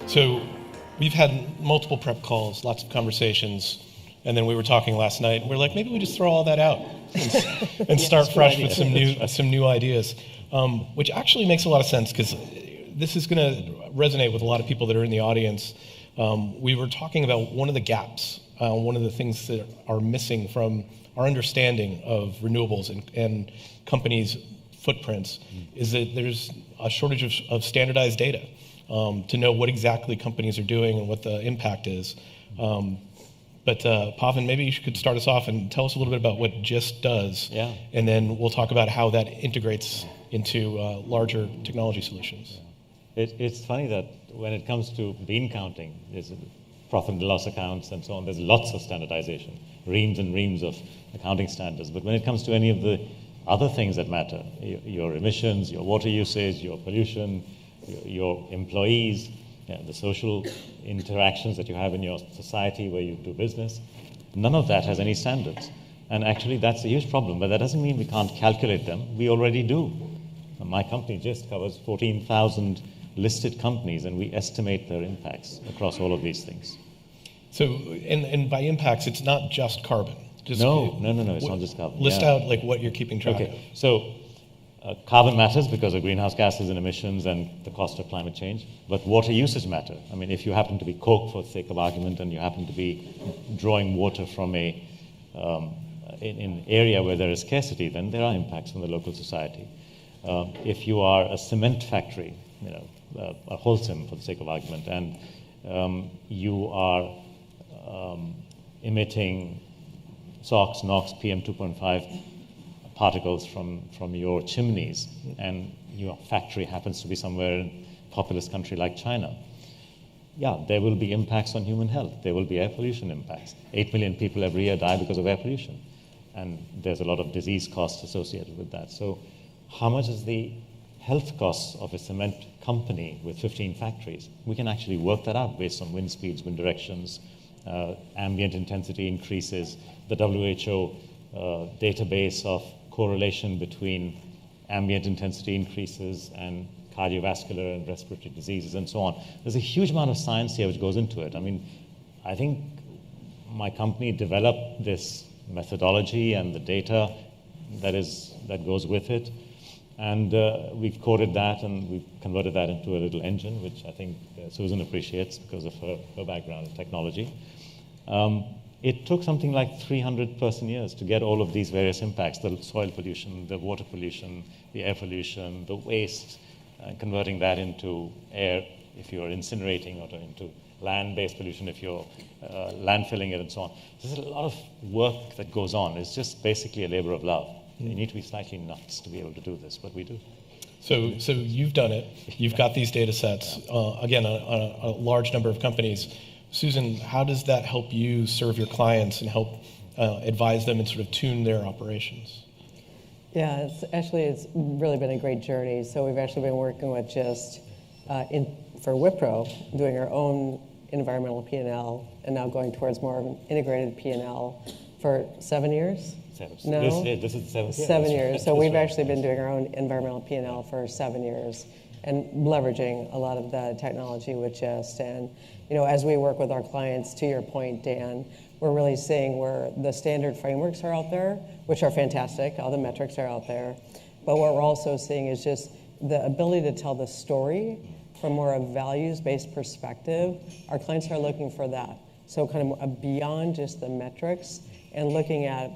So we've had multiple prep calls, lots of conversations, and then we were talking last night, and we're like, maybe we just throw all that out and start fresh with some new ideas, which actually makes a lot of sense because this is going to resonate with a lot of people that are in the audience. We were talking about one of the gaps, one of the things that are missing from our understanding of renewables and companies' footprints is that there's a shortage of standardized data to know what exactly companies are doing and what the impact is. But Pavan, maybe you could start us off and tell us a little bit about what GIST does, and then we'll talk about how that integrates into larger technology solutions. It's funny that when it comes to bean counting, there's profit and loss accounts and so on, there's lots of standardization, reams and reams of accounting standards. But when it comes to any of the other things that matter, your emissions, your water usage, your pollution, your employees, the social interactions that you have in your society where you do business, none of that has any standards. And actually that's a huge problem, but that doesn't mean we can't calculate them. We already do. My company GIST covers 14,000 listed companies, and we estimate their impacts across all of these things. So, and by impacts, it's not just carbon. No, it's not just carbon. List out like what you're keeping track of. So carbon matters because of greenhouse gases and emissions and the cost of climate change, but water usage matter. I mean, if you happen to be Coke, for the sake of argument, and you happen to be drawing water from in an area where there is scarcity, then there are impacts on the local society. If you are a cement factory, a Holcim, for the sake of argument, and you are emitting SOx, NOx, PM2.5 particles from your chimneys, and your factory happens to be somewhere in a populous country like China, there will be impacts on human health. There will be air pollution impacts. 8 million people every year die because of air pollution, and there's a lot of disease costs associated with that. So how much is the health costs of a cement company with 15 factories? We can actually work that out based on wind speeds, wind directions, ambient intensity increases, the WHO database of correlation between ambient intensity increases and cardiovascular and respiratory diseases and so on. There's a huge amount of science here which goes into it. I mean, I think my company developed this methodology and the data that goes with it. And we've coded that and we've converted that into a little engine, which I think Susan appreciates because of her background in technology. It took something like 300 person years to get all of these various impacts, the soil pollution, the water pollution, the air pollution, the waste, converting that into air if you're incinerating, or into land-based pollution if you're landfilling it and so on. There's a lot of work that goes on. It's just basically a labor of love. You need to be slightly nuts to be able to do this, but we do. So you've done it. You've got these data sets, again, a large number of companies. Susan, how does that help you serve your clients and help advise them and sort of tune their operations? Yeah, it's really been a great journey. So we've actually been working with GIST for Wipro, doing our own environmental P&L, and now going towards more of an integrated P&L for 7 years. No? This is the 7th year. 7 years. So we've actually been doing our own environmental P&L for 7 years and leveraging a lot of the technology with GIST. And, as we work with our clients, to your point, Dan, we're really seeing where the standard frameworks are out there, which are fantastic. All the metrics are out there. But what we're also seeing is just the ability to tell the story from more a values-based perspective. Our clients are looking for that. So kind of beyond just the metrics and looking at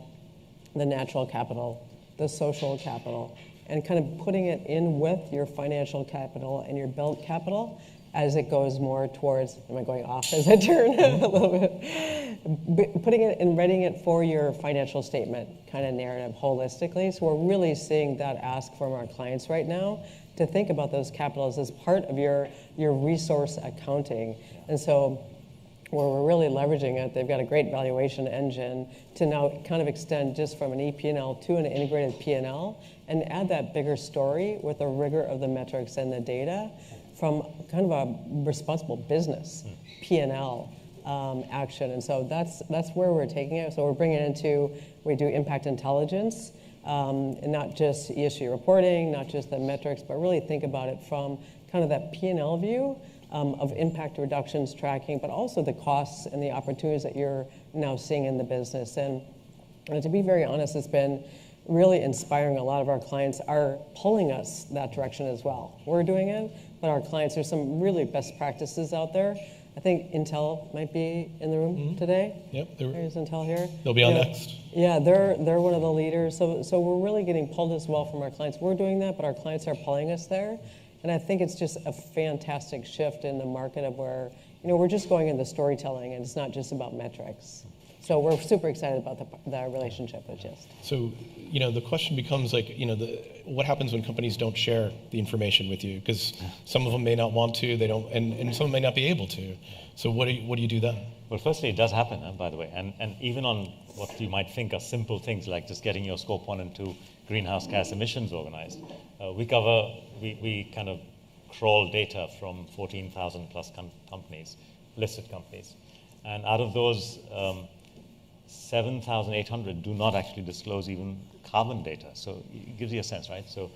the natural capital, the social capital, and kind of putting it in with your financial capital and your built capital as it goes more towards, am I going off as I turn a little bit? Putting it and writing it for your financial statement kind of narrative holistically. So we're really seeing that ask from our clients right now to think about those capitals as part of your resource accounting. And so where we're really leveraging it, they've got a great valuation engine to now kind of extend just from an EP&L to an integrated P&L and add that bigger story with the rigor of the metrics and the data from kind of a responsible business P&L action. And so that's where we're taking it. So we're bringing it into, we do impact intelligence and not just ESG reporting, not just the metrics, but really think about it from kind of that P&L view of impact reductions tracking, but also the costs and the opportunities that you're now seeing in the business. And to be very honest, it's been really inspiring. A lot of our clients are pulling us that direction as well. We're doing it, but our clients, there's some really best practices out there. I think Intel might be in the room today. Yep, There's Intel here. they'll be on next. Yeah, they're one of the leaders. So we're really getting pulled as well from our clients. We're doing that, but our clients are pulling us there. And I think it's just a fantastic shift in the market of where, we're just going into storytelling, and it's not just about metrics. So we're super excited about the relationship with GIST. So, the question becomes like, what happens when companies don't share the information with you? Because some of them may not want to, they don't, and some may not be able to. So what do you do then? Well, firstly, it does happen, by the way, and even on what you might think are simple things like just getting your Scope 1 and 2 greenhouse gas emissions organized. We kind of crawl data from 14,000 plus companies, listed companies. And out of those, 7,800 do not actually disclose even carbon data. So it gives you a sense, right? So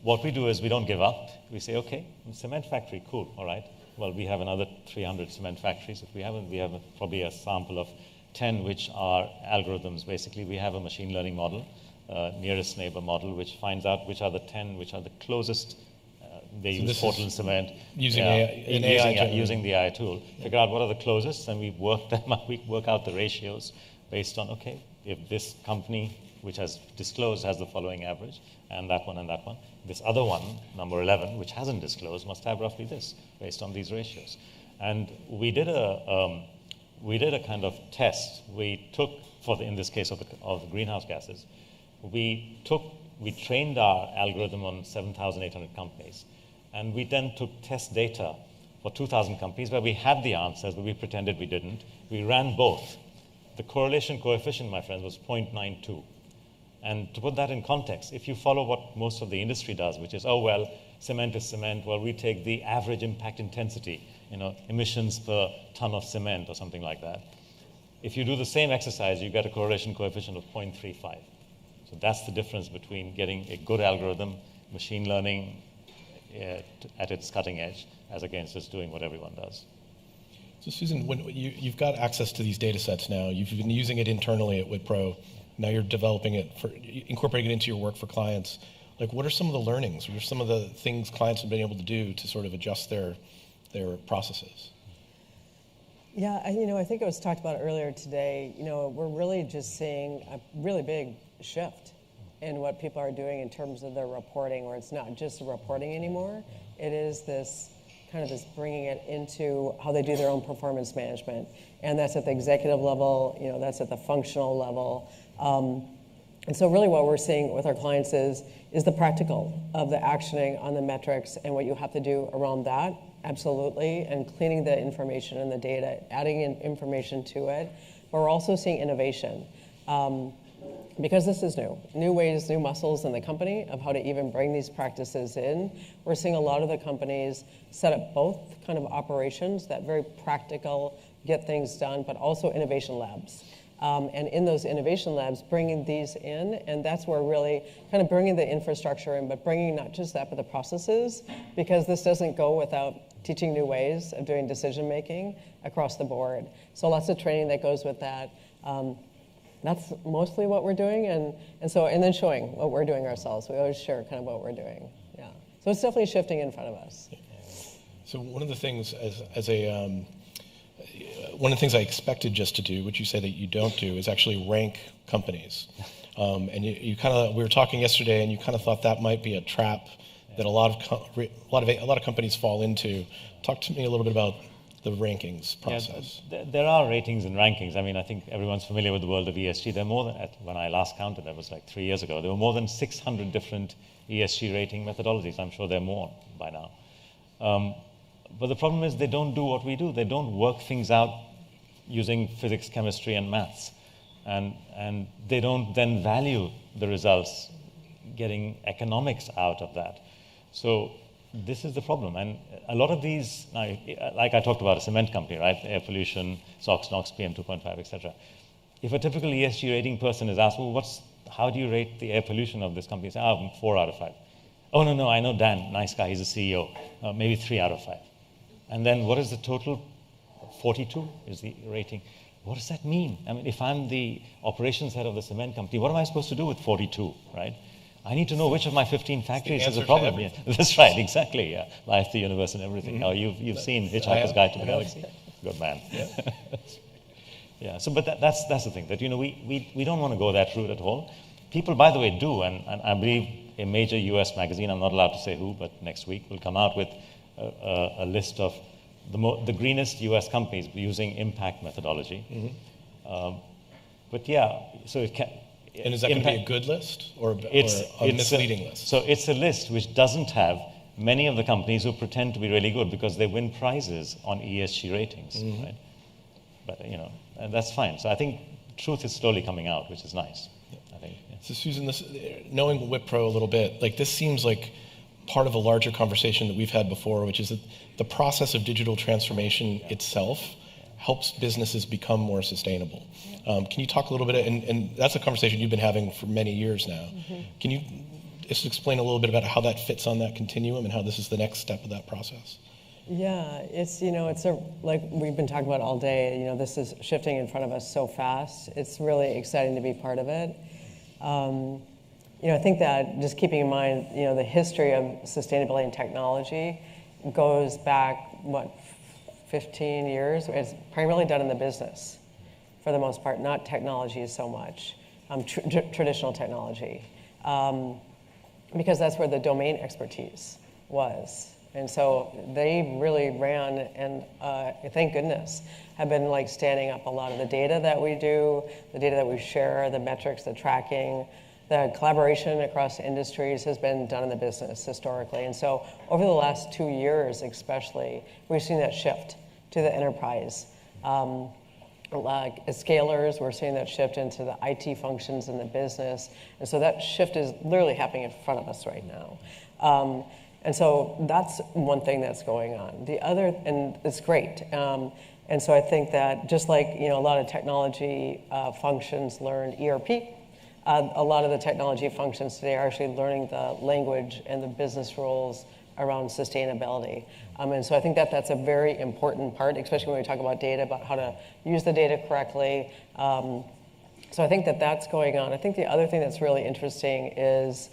what we do is we don't give up. We say, okay, cement factory, cool, all right. Well, we have another 300 cement factories. If we haven't, we have probably a sample of 10, which are algorithms. Basically, we have a machine learning model, nearest neighbor model, which finds out which are the 10, which are the closest. They use Portland cement. Using using the AI tool. Figure out what are the closest, and we work them out. We work out the ratios based on, okay, if this company, which has disclosed, has the following average, and that one and that one, this other one, number 11, which hasn't disclosed, must have roughly this, based on these ratios. And we did a kind of test. We took, in this case of the greenhouse gases, we trained our algorithm on 7,800 companies, and we then took test data for 2,000 companies where we had the answers, but we pretended we didn't. We ran both. The correlation coefficient, my friends, was 0.92. And to put that in context, if you follow what most of the industry does, which is, oh, well, cement is cement, well, we take the average impact intensity, emissions per ton of cement or something like that. If you do the same exercise, you get a correlation coefficient of 0.35. So that's the difference between getting a good algorithm, machine learning at its cutting edge, as against just doing what everyone does. So Susan, when you've got access to these data sets now, you've been using it internally at Wipro, now you're developing it, incorporating it into your work for clients. Like, what are some of the learnings? What are some of the things clients have been able to do to sort of adjust their processes? Yeah, I think it was talked about earlier today. We're really just seeing a really big shift in what people are doing in terms of their reporting, where it's not just reporting anymore. It is this bringing it into how they do their own performance management. And that's at the executive level, that's at the functional level. And so really what we're seeing with our clients is the practical of the actioning on the metrics and what you have to do around that, absolutely, and cleaning the information and the data, adding in information to it. But we're also seeing innovation. Because this is new ways, new muscles in the company of how to even bring these practices in. We're seeing a lot of the companies set up both kind of operations, that very practical, get things done, but also innovation labs. And in those innovation labs, bringing these in, and that's where really kind of bringing the infrastructure in, but bringing not just that, but the processes, because this doesn't go without teaching new ways of doing decision making across the board. So lots of training that goes with that. That's mostly what we're doing, and then showing what we're doing ourselves. We always share kind of what we're doing. Yeah. So it's definitely shifting in front of us. So one of the things one of the things I expected just to do, which you say that you don't do, is actually rank companies. And you kind of, we were talking yesterday, and you kind of thought that might be a trap that a lot of companies fall into. Talk to me a little bit about the rankings process. Yeah, there are ratings and rankings. I mean, I think everyone's familiar with the world of ESG. There are more than, when I last counted, that was like 3 years ago, there were more than 600 different ESG rating methodologies. I'm sure there are more by now. But the problem is they don't do what we do. They don't work things out using physics, chemistry, and maths. And they don't then value the results, getting economics out of that. So this is the problem. And a lot of these, like I talked about a cement company, right? Air pollution, SOx, NOx, PM 2.5, etc. If a typical ESG rating person is asked, well, what's how do you rate the air pollution of this company? Say, 4 out of 5. Oh, no, I know Dan, nice guy, he's a CEO. Maybe 3 out of 5. And then what is the total? 42 is the rating. What does that mean? I mean, if I'm the operations head of the cement company, what am I supposed to do with 42, right? I need to know which of my 15 factories has a problem. Yeah, that's right, exactly. Yeah, life, the universe, and everything. Oh, you've seen Hitchhiker's Guide to the Galaxy. Good man. Yeah. Yeah. So, but that's the thing that we don't want to go that route at all. People, by the way, do, and I believe a major U.S. magazine, I'm not allowed to say who, but next week will come out with a list of the greenest U.S. companies using impact methodology. But yeah, so it can. And is that going to be a good list or a misleading list? So it's a list which doesn't have many of the companies who pretend to be really good because they win prizes on ESG ratings, right? But and that's fine. So I think truth is slowly coming out, which is nice. I think. Yeah. So Susan, knowing Wipro a little bit, this seems like part of a larger conversation that we've had before, which is that the process of digital transformation itself helps businesses become more sustainable. Can you talk a little bit, and that's a conversation you've been having for many years now. Can you just explain a little bit about how that fits on that continuum and how this is the next step of that process? Yeah, it's like we've been talking about all day, this is shifting in front of us so fast. It's really exciting to be part of it. I think that just keeping in mind, the history of sustainability and technology goes back, 15 years. It's primarily done in the business, for the most part, not technology so much, traditional technology, because that's where the domain expertise was. And so they really ran, and thank goodness, have been standing up a lot of the data that we do, the data that we share, the metrics, the tracking, the collaboration across industries has been done in the business historically. And so over the last 2 years especially, we've seen that shift to the enterprise. As scalers, we're seeing that shift into the IT functions in the business. And so that shift is literally happening in front of us right now. And so that's one thing that's going on. The other, and it's great. And so I think that just like, a lot of technology functions learn ERP, a lot of the technology functions today are actually learning the language and the business rules around sustainability. And so I think that that's a very important part, especially when we talk about data, about how to use the data correctly. So I think that that's going on. I think the other thing that's really interesting is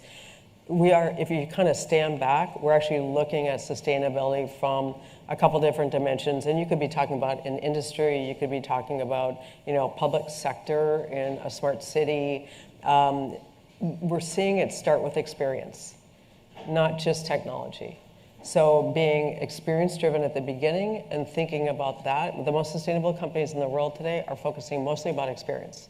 if you kind of stand back, we're actually looking at sustainability from a couple different dimensions. And you could be talking about an industry, you could be talking about, public sector in a smart city. We're seeing it start with experience, not just technology. So being experience-driven at the beginning and thinking about that, the most sustainable companies in the world today are focusing mostly about experience.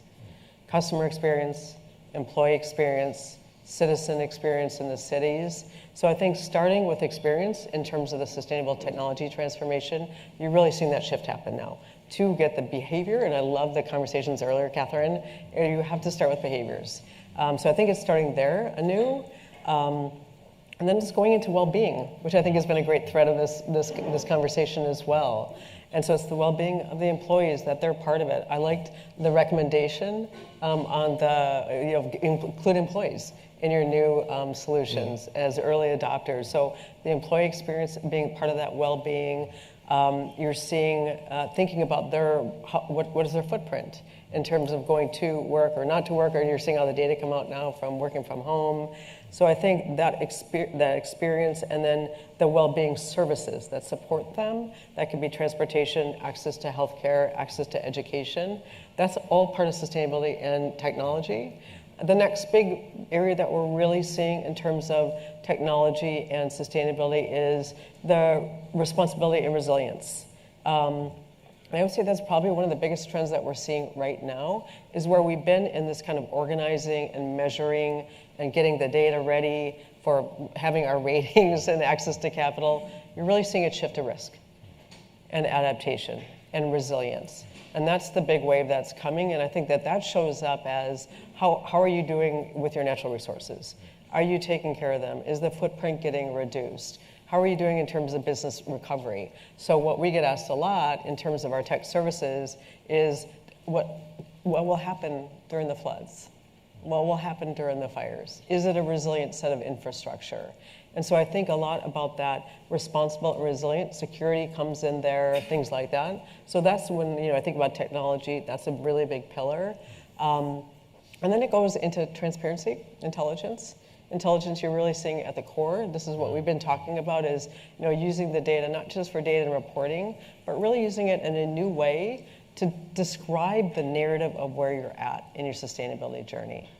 Customer experience, employee experience, citizen experience in the cities. So I think starting with experience in terms of the sustainable technology transformation, you're really seeing that shift happen now. To get the behavior, and I love the conversations earlier, Catherine, you have to start with behaviors. So I think it's starting there anew. And then just going into well-being, which I think has been a great thread of this conversation as well. And so it's the well-being of the employees, that they're part of it. I liked the recommendation on the, include employees in your new solutions as early adopters. So the employee experience being part of that well-being, you're seeing, thinking about what is their footprint in terms of going to work or not to work, or you're seeing all the data come out now from working from home. So I think that experience, and then the well-being services that support them, that could be transportation, access to healthcare, access to education, that's all part of sustainability and technology. The next big area that we're really seeing in terms of technology and sustainability is the responsibility and resilience. I would say that's probably one of the biggest trends that we're seeing right now, is where we've been in this kind of organizing and measuring and getting the data ready for having our ratings and access to capital. You're really seeing it shift to risk and adaptation and resilience. And that's the big wave that's coming. And I think that shows up as how are you doing with your natural resources? Are you taking care of them? Is the footprint getting reduced? How are you doing in terms of business recovery? So what we get asked a lot in terms of our tech services is what will happen during the floods? Well, what happened during the fires? Is it a resilient set of infrastructure? And so I think a lot about that responsible and resilient security comes in there, things like that. So that's when, I think about technology, that's a really big pillar. And then it goes into transparency, intelligence. Intelligence you're really seeing at the core. This is what we've been talking about is, using the data, not just for data and reporting, but really using it in a new way to describe the narrative of where you're at in your sustainability journey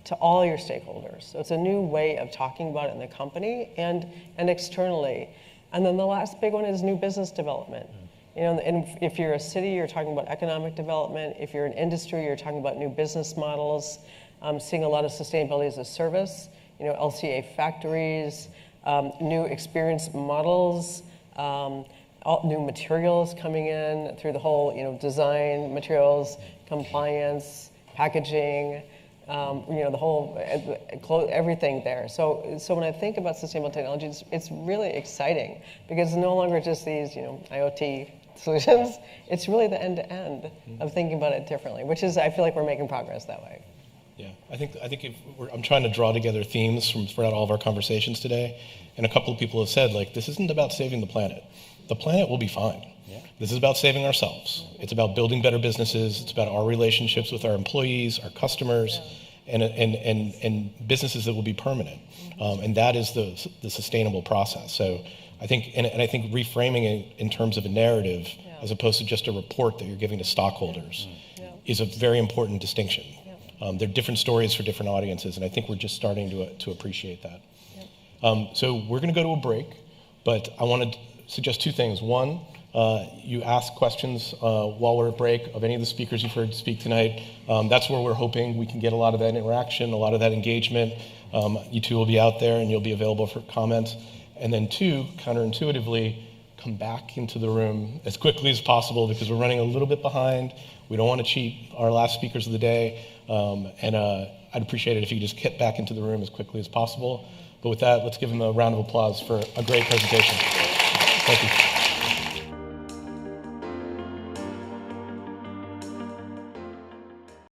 to all your stakeholders. So it's a new way of talking about it in the company and externally. And then the last big one is new business development. And if you're a city, you're talking about economic development. If you're an industry, you're talking about new business models. Seeing a lot of sustainability as a service, LCA factories, new experience models, new materials coming in through the whole, design, materials, compliance, packaging, the whole, everything there. So when I think about sustainable technology, it's really exciting because it's no longer just these, IoT solutions. It's really the end-to-end of thinking about it differently, which is, I feel like we're making progress that way. Yeah, I think I'm trying to draw together themes from throughout all of our conversations today, and a couple of people have said, this isn't about saving the planet. The planet will be fine. Yeah. This is about saving ourselves. It's about building better businesses. It's about our relationships with our employees, our customers, and businesses that will be permanent. And that is the sustainable process. So I think, and I think reframing it in terms of a narrative, as opposed to just a report that you're giving to stockholders, is a very important distinction. They're different stories for different audiences, and I think we're just starting to appreciate that. So we're going to go to a break, but I want to suggest two things. One, you ask questions while we're at break of any of the speakers you've heard speak tonight. That's where we're hoping we can get a lot of that interaction, a lot of that engagement. You two will be out there and you'll be available for comments. And then two, counterintuitively, come back into the room as quickly as possible because we're running a little bit behind. We don't want to cheat our last speakers of the day. And I'd appreciate it if you could just get back into the room as quickly as possible. But with that, let's give them a round of applause for a great presentation. Thank you.